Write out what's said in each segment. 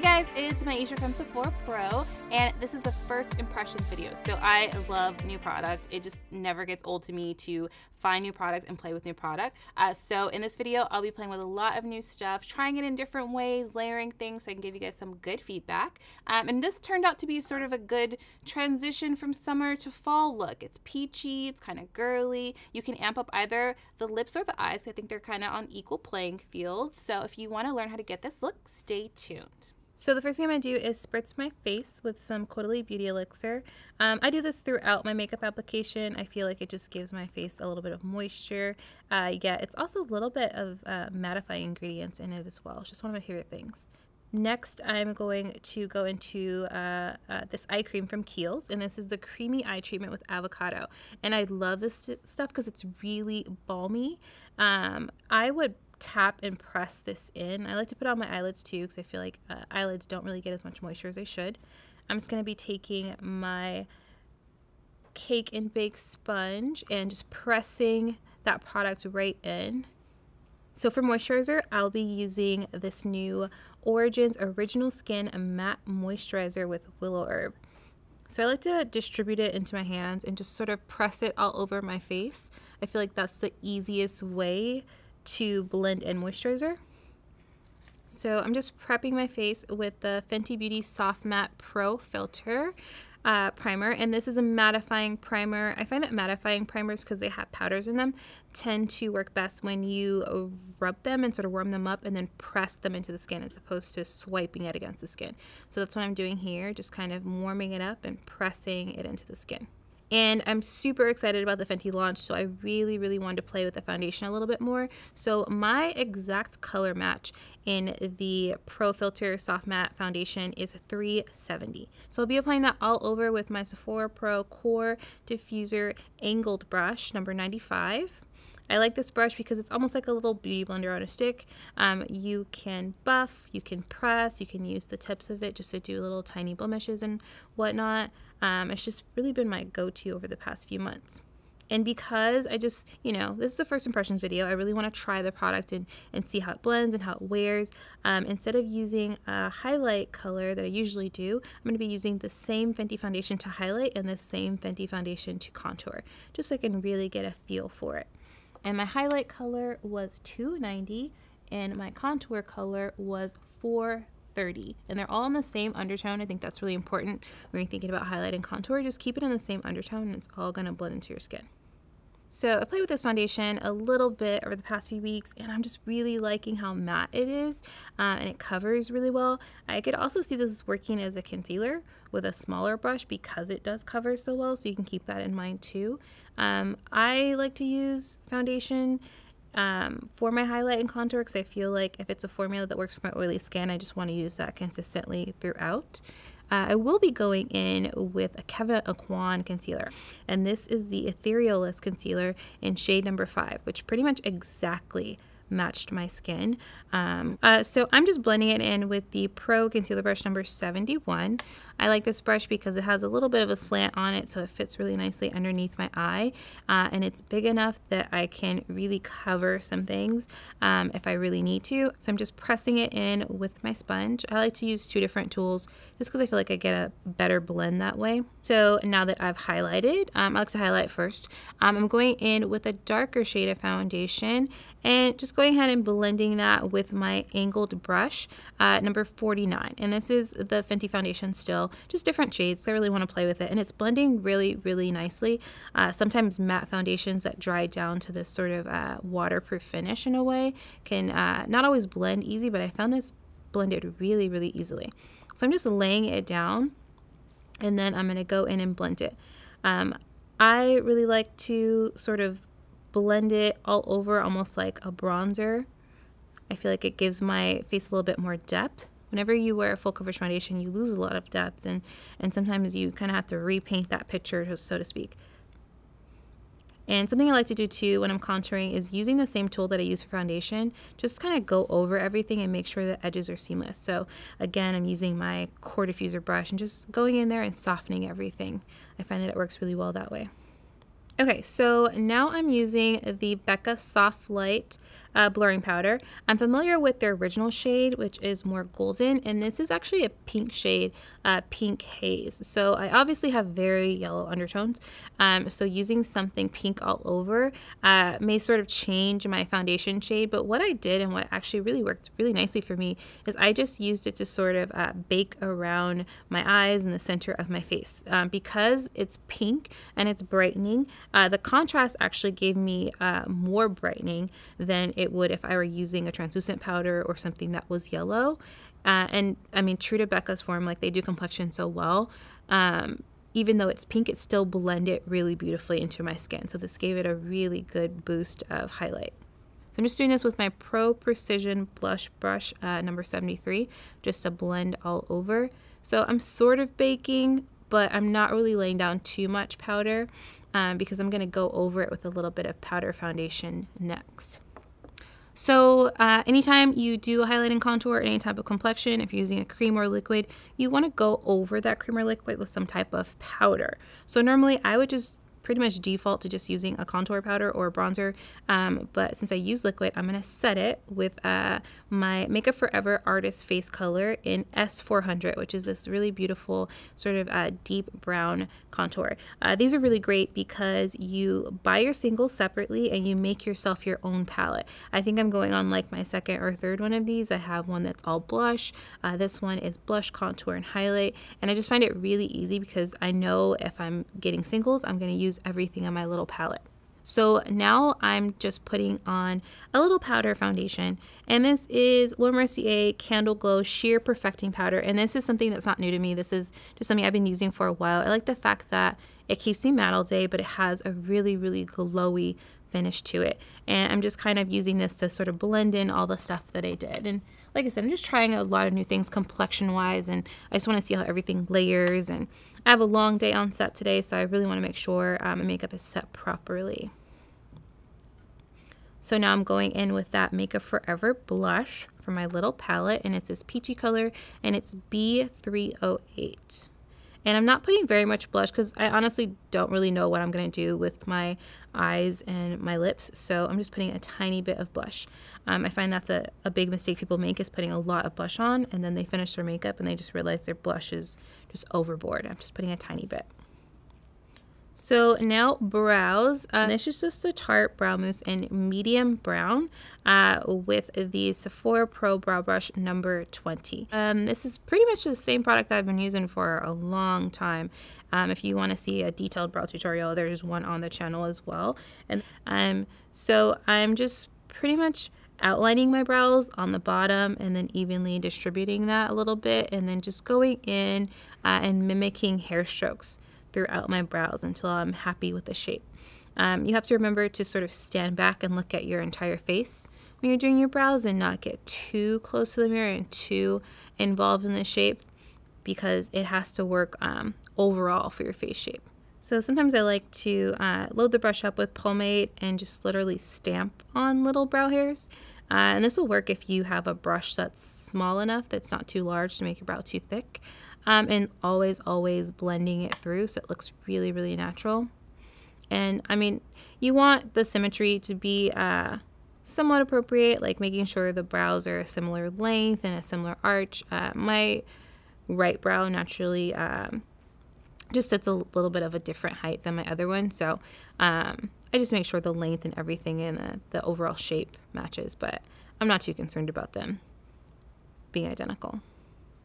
Hey guys, it's Myiesha from Sephora Pro, and this is a first impressions video. So I love new product. It just never gets old to me to find new product and play with new product. So in this video, I'll be playing with a lot of new stuff, trying it in different ways, layering things so I can give you guys some good feedback. And this turned out to be sort of a good transition from summer to fall look. It's peachy, it's kind of girly. You can amp up either the lips or the eyes. I think they're kind of on equal playing field. So if you want to learn how to get this look, stay tuned. So the first thing I'm going to do is spritz my face with some Caudalie Beauty Elixir. I do this throughout my makeup application. I feel like it just gives my face a little bit of moisture. Yeah, it's also a little bit of mattifying ingredients in it as well. It's just one of my favorite things. Next, I'm going to go into this eye cream from Kiehl's, and this is the Creamy Eye Treatment with Avocado. And I love this stuff because it's really balmy. I would tap and press this in. I like to put it on my eyelids too because I feel like eyelids don't really get as much moisture as they should. I'm just going to be taking my cake and bake sponge and just pressing that product right in. So for moisturizer, I'll be using this new Origins Original Skin Matte Moisturizer with WILLOWHERB. So I like to distribute it into my hands and just sort of press it all over my face. I feel like that's the easiest way to blend in moisturizer. So I'm just prepping my face with the Fenty Beauty Soft Matte Pro Filter primer, and this is a mattifying primer. I find that mattifying primers, because they have powders in them, tend to work best when you rub them and sort of warm them up and then press them into the skin as opposed to swiping it against the skin. So that's what I'm doing here, just kind of warming it up and pressing it into the skin. And I'm super excited about the Fenty launch, so I really wanted to play with the foundation a little bit more. So my exact color match in the Pro Filter Soft Matte Foundation is 370. So I'll be applying that all over with my Sephora Pro Core Diffuser Angled Brush, number 95. I like this brush because it's almost like a little beauty blender on a stick. You can buff, you can press, you can use the tips of it just to do little tiny blemishes and whatnot. It's just really been my go-to over the past few months. And because I just, this is a first impressions video, I really want to try the product and see how it blends and how it wears. Instead of using a highlight color that I usually do, I'm going to be using the same Fenty foundation to highlight and the same Fenty foundation to contour, just so I can really get a feel for it. And my highlight color was 290 and my contour color was 430. And they're all in the same undertone. I think that's really important when you're thinking about highlight and contour. Just keep it in the same undertone and it's all going to blend into your skin. So I played with this foundation a little bit over the past few weeks, and I'm just really liking how matte it is, and it covers really well. I could also see this working as a concealer with a smaller brush because it does cover so well, so you can keep that in mind too. I like to use foundation for my highlight and contour because I feel like if it's a formula that works for my oily skin, I just want to use that consistently throughout. I will be going in with a Kevin Aucoin concealer, and this is the Etherealist concealer in shade number 5, which pretty much exactly matched my skin. So I'm just blending it in with the Pro Concealer Brush number 71. I like this brush because it has a little bit of a slant on it, so it fits really nicely underneath my eye, and it's big enough that I can really cover some things if I really need to. So I'm just pressing it in with my sponge. I like to use 2 different tools just because I feel like I get a better blend that way. So now that I've highlighted, I like to highlight first. I'm going in with a darker shade of foundation and just going ahead and blending that with my angled brush, number 49. And this is the Fenty foundation still, just different shades. I really want to play with it, and it's blending really nicely. Sometimes matte foundations that dry down to this sort of waterproof finish in a way can not always blend easy, but I found this blended really easily. So I'm just laying it down, and then I'm going to go in and blend it. I really like to sort of blend it all over, almost like a bronzer. I feel like it gives my face a little bit more depth. Whenever you wear a full coverage foundation, you lose a lot of depth, and sometimes you kind of have to repaint that picture, so to speak. And something I like to do too when I'm contouring is using the same tool that I use for foundation, just kind of go over everything and make sure the edges are seamless. So again, I'm using my Core Diffuser brush and just going in there and softening everything. I find that it works really well that way. Okay, so now I'm using the BECCA Soft Light blurring powder. I'm familiar with their original shade, which is more golden, and this is actually a pink shade, Pink Haze. So I obviously have very yellow undertones, so using something pink all over may sort of change my foundation shade, but what I did and what actually really worked really nicely for me is I just used it to sort of bake around my eyes and the center of my face. Because it's pink and it's brightening, the contrast actually gave me more brightening than it would if I were using a translucent powder or something that was yellow. And I mean, true to BECCA's form, like they do complexion so well, even though it's pink, it still blended really beautifully into my skin. So this gave it a really good boost of highlight. So I'm just doing this with my Pro Precision Blush Brush number 73, just to blend all over. So I'm sort of baking, but I'm not really laying down too much powder because I'm going to go over it with a little bit of powder foundation next. So anytime you do a highlight and contour or any type of complexion, if you're using a cream or liquid, you want to go over that cream or liquid with some type of powder. So normally I would just pretty much default to just using a contour powder or a bronzer, but since I use liquid, I'm going to set it with my Makeup Forever Artist Face Color in S400, which is this really beautiful sort of deep brown contour. These are really great because you buy your singles separately and you make yourself your own palette. I think I'm going on like my second or third one of these. I have one that's all blush. This one is blush, contour, and highlight, and I just find it really easy because I know if I'm getting singles, I'm going to use everything on my little palette. So now I'm just putting on a little powder foundation, and this is Laura Mercier CANDLEGLOW Sheer Perfecting Powder, and this is something that's not new to me. This is just something I've been using for a while. I like the fact that it keeps me matte all day, but it has a really, really glowy finish to it, and I'm just kind of using this to sort of blend in all the stuff that I did. And like I said, I'm just trying a lot of new things complexion wise, and I just want to see how everything layers. And I have a long day on set today, so I really want to make sure my makeup is set properly. So now I'm going in with that Makeup Forever blush for my little palette, and it's this peachy color, and it's B308. And I'm not putting very much blush because I honestly don't really know what I'm going to do with my eyes and my lips, so I'm just putting a tiny bit of blush. I find that's a big mistake people make, is putting a lot of blush on and then they finish their makeup and they just realize their blush is just overboard. I'm just putting a tiny bit. So now brows. This is just a Tarte brow mousse in medium brown with the Sephora PRO Brow Brush number 20. This is pretty much the same product that I've been using for a long time. If you want to see a detailed brow tutorial, there's one on the channel as well. And so I'm just pretty much outlining my brows on the bottom and then evenly distributing that a little bit, and then just going in and mimicking hair strokes throughout my brows until I'm happy with the shape. You have to remember to sort of stand back and look at your entire face when you're doing your brows and not get too close to the mirror and too involved in the shape, because it has to work overall for your face shape. So sometimes I like to load the brush up with pomade and just literally stamp on little brow hairs. And this will work if you have a brush that's small enough, that's not too large to make your brow too thick. And always blending it through so it looks really, really natural. And I mean, you want the symmetry to be somewhat appropriate, like making sure the brows are a similar length and a similar arch. My right brow naturally just sits a little bit of a different height than my other one, so I just make sure the length and everything and the overall shape matches, but I'm not too concerned about them being identical.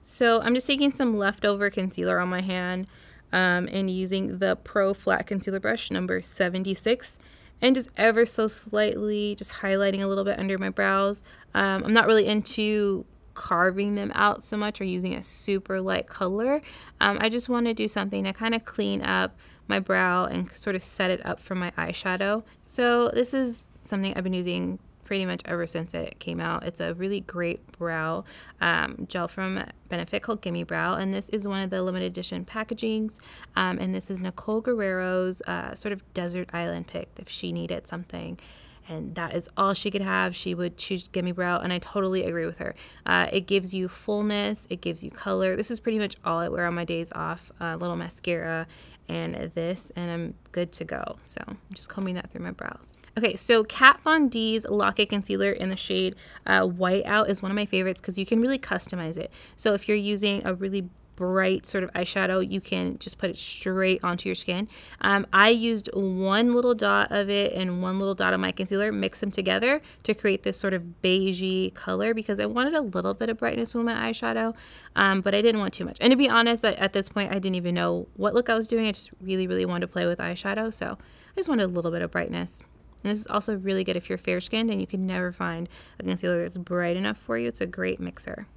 So I'm just taking some leftover concealer on my hand and using the Pro Flat Concealer Brush number 76, and just ever so slightly just highlighting a little bit under my brows. I'm not really into carving them out so much or using a super light color. I just want to do something to kind of clean up my brow and sort of set it up for my eyeshadow. So this is something I've been using pretty much ever since it came out. It's a really great brow gel from Benefit called Gimme Brow, and this is one of the limited edition packagings, and this is Nicole Guerrero's sort of desert island pick if she needed something. and that is all she could have. She would choose Gimme Brow, and I totally agree with her. It gives you fullness, it gives you color. This is pretty much all I wear on my days off. A little mascara and this, and I'm good to go. So I'm just combing that through my brows. Okay, so Kat Von D's Lock It Concealer in the shade White Out is one of my favorites because you can really customize it. So if you're using a really bright sort of eyeshadow, you can just put it straight onto your skin. I used one little dot of it and one little dot of my concealer, mix them together to create this sort of beigey color because I wanted a little bit of brightness with my eyeshadow, but I didn't want too much. And to be honest, at this point, I didn't even know what look I was doing. I just really, really wanted to play with eyeshadow, so I just wanted a little bit of brightness. And this is also really good if you're fair-skinned and you can never find a concealer that's bright enough for you. It's a great mixer.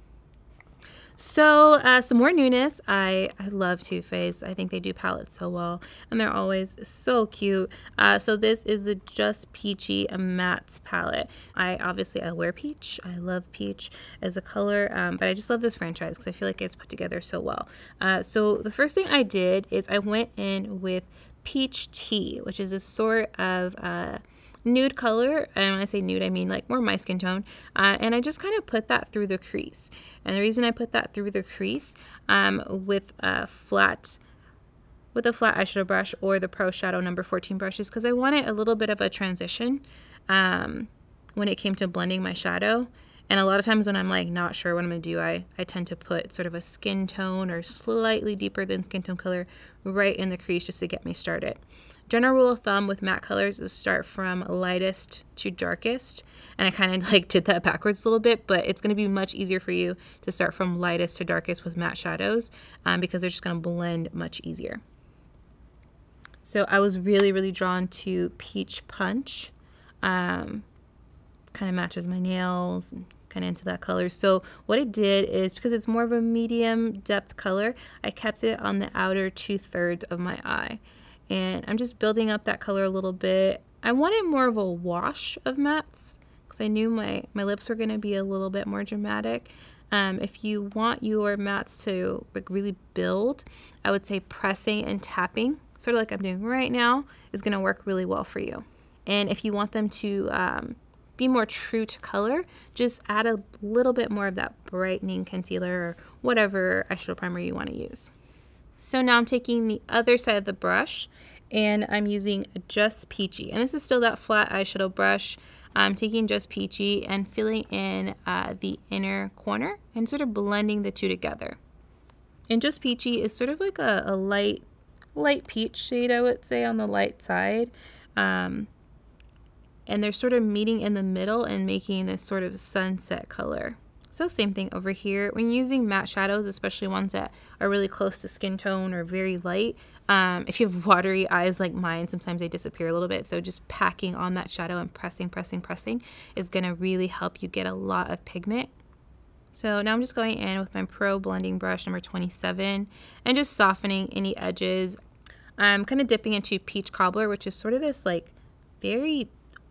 So some more newness. I love Too Faced. I think they do palettes so well, and they're always so cute. So this is the Just Peachy Mattes palette. I wear peach. I love peach as a color, but I just love this franchise because I feel like it's put together so well. So the first thing I did is I went in with Peach Tea, which is a sort of nude color, and when I say nude I mean like more my skin tone, and I just kind of put that through the crease. And the reason I put that through the crease with a flat eyeshadow brush or the Pro Shadow number 14 brush is because I wanted a little bit of a transition when it came to blending my shadow. And a lot of times when I'm like not sure what I'm gonna do, I tend to put sort of a skin tone or slightly deeper than skin tone color right in the crease just to get me started. General rule of thumb with matte colors is start from lightest to darkest, and I kind of like did that backwards a little bit, but it's going to be much easier for you to start from lightest to darkest with matte shadows because they're just going to blend much easier. So I was really, really drawn to Peach Punch. Kind of matches my nails, kind of into that color. So what it did is, because it's more of a medium depth color, I kept it on the outer 2/3 of my eye. And I'm just building up that color a little bit. I wanted more of a wash of mattes because I knew my lips were going to be a little bit more dramatic. If you want your mattes to like really build, I would say pressing and tapping, sort of like I'm doing right now, is going to work really well for you. And if you want them to be more true to color, just add a little bit more of that brightening concealer or whatever eyeshadow primer you want to use. So now I'm taking the other side of the brush and I'm using Just Peachy. And this is still that flat eyeshadow brush. I'm taking Just Peachy and filling in the inner corner and sort of blending the two together. And Just Peachy is sort of like a light peach shade, I would say, on the light side. And they're sort of meeting in the middle and making this sort of sunset color. So same thing over here. When using matte shadows, especially ones that are really close to skin tone or very light, if you have watery eyes like mine, sometimes they disappear a little bit. So just packing on that shadow and pressing is going to really help you get a lot of pigment. So now I'm just going in with my Pro Blending Brush number 27 and just softening any edges. I'm kind of dipping into Peach Cobbler, which is sort of this like very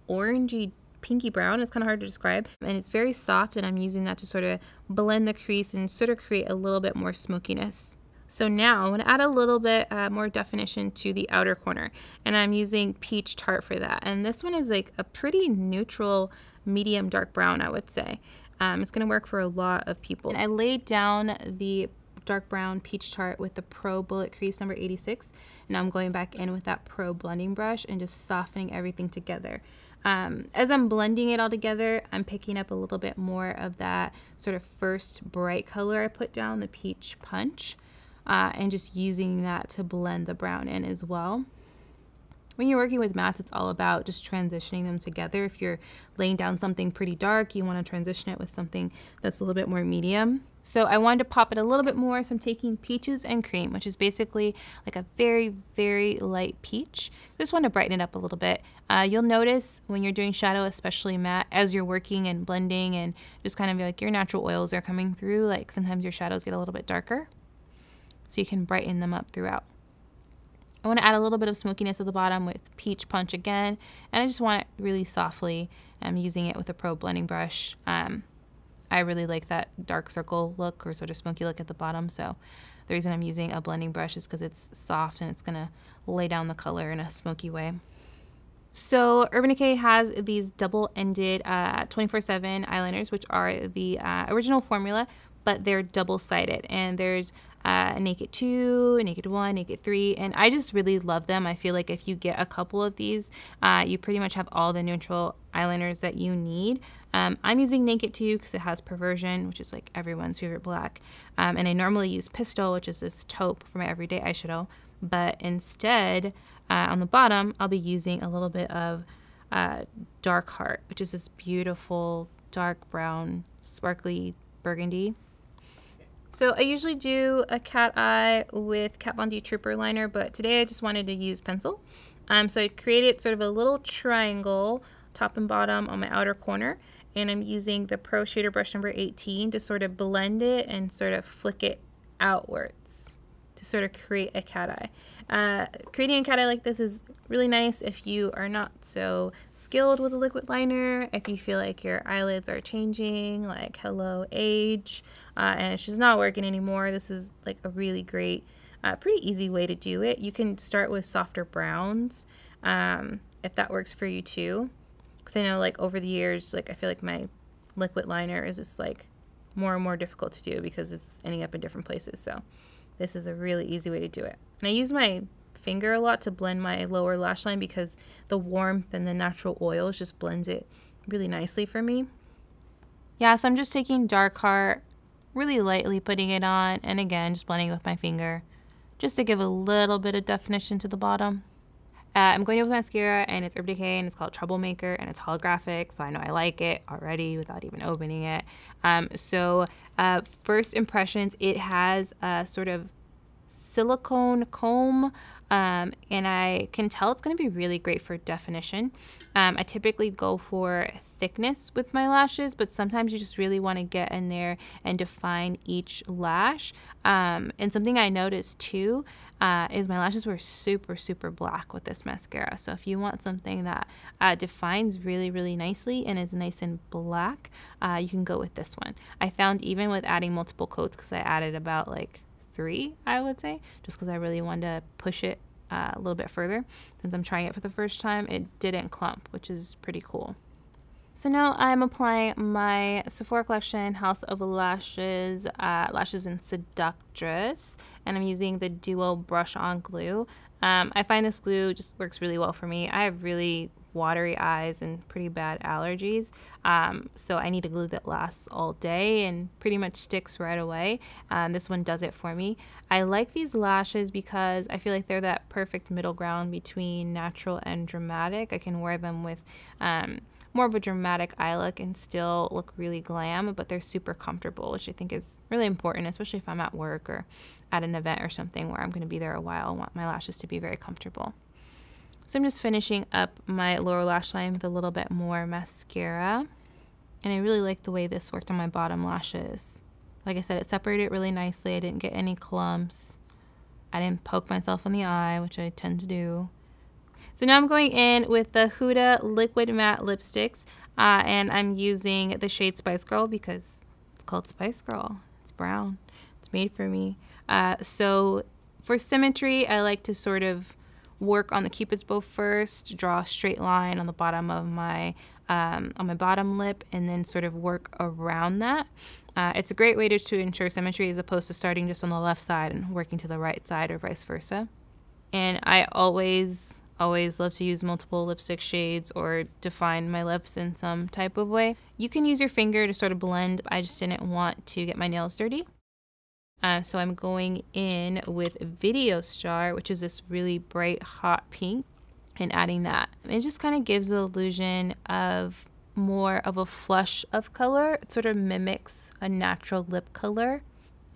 orangey pinky brown. It's kind of hard to describe, and it's very soft, and I'm using that to sort of blend the crease and sort of create a little bit more smokiness. So now I'm going to add a little bit more definition to the outer corner, and I'm using Peach Tarte for that. And this one is like a pretty neutral medium dark brown, I would say. It's going to work for a lot of people. And I laid down the dark brown Peach Tarte with the Pro Bullet Crease number 86. Now I'm going back in with that Pro Blending Brush and just softening everything together. As I'm blending it all together, I'm picking up a little bit more of that sort of first bright color I put down, the Peach Punch, and just using that to blend the brown in as well. When you're working with mattes, it's all about just transitioning them together. If you're laying down something pretty dark, you want to transition it with something that's a little bit more medium. So I wanted to pop it a little bit more, so I'm taking Peaches and Cream, which is basically like a very, very light peach. Just want to brighten it up a little bit. You'll notice when you're doing shadow, especially matte, as you're working and blending and just kind of like your natural oils are coming through, like sometimes your shadows get a little bit darker. So you can brighten them up throughout. I want to add a little bit of smokiness at the bottom with Peach Punch again, and I just want it really softly. I'm using it with a Pro Blending Brush. I really like that dark circle look or sort of smoky look at the bottom, so the reason I'm using a blending brush is because it's soft and it's going to lay down the color in a smoky way. So Urban Decay has these double-ended 24/7 eyeliners, which are the original formula, but they're double-sided. And there's Naked 2, Naked 1, Naked 3, and I just really love them. I feel like if you get a couple of these, you pretty much have all the neutral eyeliners that you need. I'm using Naked 2 because it has Perversion, which is like everyone's favorite black. And I normally use Pistol, which is this taupe for my everyday eyeshadow. But instead, on the bottom, I'll be using a little bit of Dark Heart, which is this beautiful dark brown, sparkly burgundy. So I usually do a cat eye with Kat Von D Trooper liner, but today I just wanted to use pencil. So I created sort of a little triangle, top and bottom, on my outer corner, and I'm using the Pro Shader Brush number 18 to sort of blend it and sort of flick it outwards to sort of create a cat eye. Creating a cat eye like this is really nice if you are not so skilled with a liquid liner, if you feel like your eyelids are changing, like hello age, and it's just not working anymore. This is like a really great, pretty easy way to do it. You can start with softer browns if that works for you too. Because I know like over the years, like I feel like my liquid liner is just like more and more difficult to do because it's ending up in different places. So this is a really easy way to do it. And I use my finger a lot to blend my lower lash line because the warmth and the natural oils just blends it really nicely for me. Yeah, so I'm just taking Dark Heart, really lightly putting it on, and again, just blending it with my finger, just to give a little bit of definition to the bottom. I'm going in with mascara, and it's Urban Decay, and it's called Troublemaker, and it's holographic, so I know I like it already without even opening it. First impressions, it has a sort of silicone comb, and I can tell it's going to be really great for definition. I typically go for thickness with my lashes, but sometimes you just really want to get in there and define each lash. And something I noticed too is my lashes were super black with this mascara. So if you want something that defines really nicely and is nice and black, you can go with this one. I found even with adding multiple coats, because I added about like 3, I would say, just because I really wanted to push it a little bit further. Since I'm trying it for the first time, it didn't clump, which is pretty cool. So now I'm applying my Sephora collection House of Lashes, Lashes in Seductress, and I'm using the Duo Brush On Glue. I find this glue just works really well for me. I have really watery eyes and pretty bad allergies, so I need a glue that lasts all day and pretty much sticks right away. This one does it for me. I like these lashes because I feel like they're that perfect middle ground between natural and dramatic. I can wear them with more of a dramatic eye look and still look really glam, but they're super comfortable, which I think is really important, especially if I'm at work or at an event or something where I'm going to be there a while. I want my lashes to be very comfortable. So I'm just finishing up my lower lash line with a little bit more mascara, and I really like the way this worked on my bottom lashes. Like I said, it separated really nicely. I didn't get any clumps. I didn't poke myself in the eye, which I tend to do. So now I'm going in with the Huda Liquid Matte Lipsticks, and I'm using the shade Spice Girl because it's called Spice Girl. It's brown. It's made for me. So for symmetry, I like to sort of work on the Cupid's bow first, draw a straight line on the bottom of my bottom lip, and then sort of work around that. It's a great way to ensure symmetry as opposed to starting just on the left side and working to the right side or vice versa. And I always love to use multiple lipstick shades or define my lips in some type of way. You can use your finger to sort of blend. I just didn't want to get my nails dirty. So I'm going in with Video Star, which is this really bright hot pink, and adding that. It just kind of gives the illusion of more of a flush of color. It sort of mimics a natural lip color.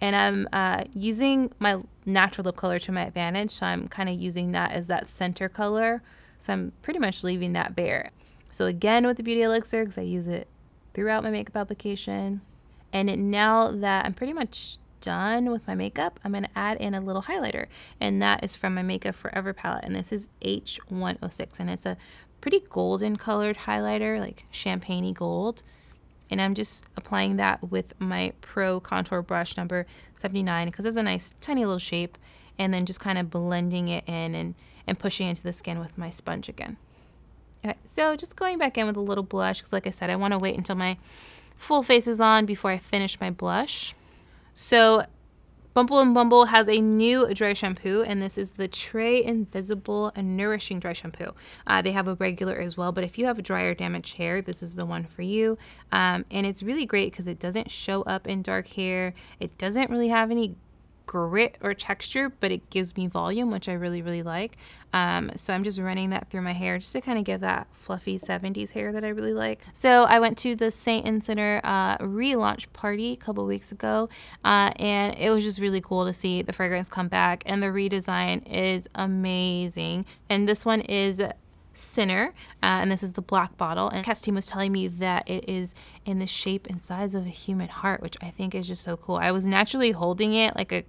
And I'm using my natural lip color to my advantage, so I'm kind of using that as that center color. So I'm pretty much leaving that bare. So again with the Beauty Elixir, because I use it throughout my makeup application. And now that I'm pretty much done with my makeup, I'm going to add in a little highlighter. And that is from my Makeup Forever palette. And this is H106. And it's a pretty golden colored highlighter, like champagne-y gold. And I'm just applying that with my Pro Contour Brush number 79 because it's a nice tiny little shape, and then just kind of blending it in and pushing into the skin with my sponge again. Okay, so just going back in with a little blush, because like I said, I want to wait until my full face is on before I finish my blush. So Bumble has a new dry shampoo, and this is the Tray Invisible Nourishing Dry Shampoo. They have a regular as well, but if you have a dry or damaged hair, this is the one for you. And it's really great because it doesn't show up in dark hair. It doesn't really have any grit or texture, but it gives me volume, which I really like. So I'm just running that through my hair just to kind of give that fluffy 70s hair that I really like. So I went to the Saint & Sinner relaunch party a couple weeks ago, and it was just really cool to see the fragrance come back, and the redesign is amazing. And this one is Sinner, and this is the black bottle, and Kat's team was telling me that it is in the shape and size of a human heart, which I think is just so cool. I was naturally holding it like a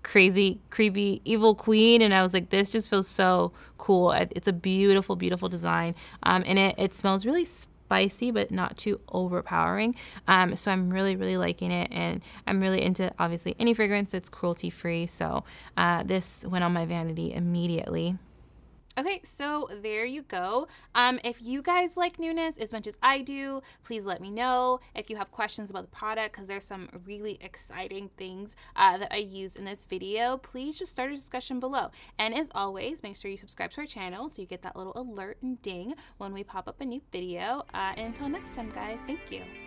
crazy, creepy, evil queen, and I was like, this just feels so cool. It's a beautiful design, and it smells really spicy but not too overpowering, so I'm really liking it, and I'm really into obviously any fragrance that's cruelty free, so this went on my vanity immediately. Okay, so there you go. If you guys like newness as much as I do, please let me know. If you have questions about the product, because there's some really exciting things that I used in this video, please just start a discussion below. And as always, make sure you subscribe to our channel so you get that little alert and ding when we pop up a new video. And until next time, guys, thank you.